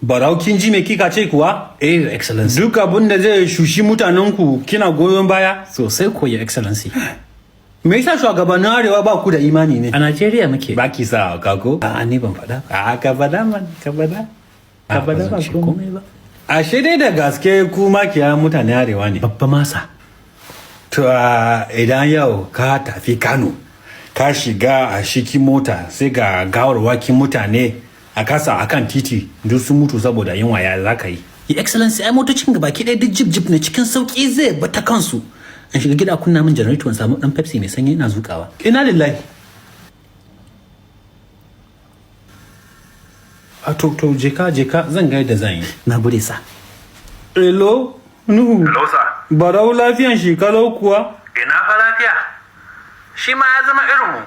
Barau kin ji me kika ce kuwa? Your Excellency. Duk abin da zai shushi mutanenku kina goyon baya? Sosai ko Your Excellency. Me yasa shugabannin Arewa ba ku da imani ne? A Najeriya muke. Ba ki sa kako? A'a ni ban faɗa. A ka faɗa man, ka faɗa. Ka faɗa ba komai ba. Ashe dai da gaske ku makiya mutane Arewa ne. Babba masa. To idan yau ka tafi Kano, ka shiga a shiki mota sai ga gawarwakin mutane a kasa akan titi duk sun mutu saboda yunwa ya za ka yi. Your Excellency ai motocin gaba ki ɗaya duk jib ne cikin sauki zai bata kansu. An shiga gida kunna min generator in samu dan Pepsi mai sanyi ina zukawa. Ina lillahi. A to je ka zan ga yadda zan yi. Na gode sa. Hello, Nuhu. Hello sir. Barau lafiyan shi kalau kuwa? Ina fa lafiya. Shi ma ya zama irinmu.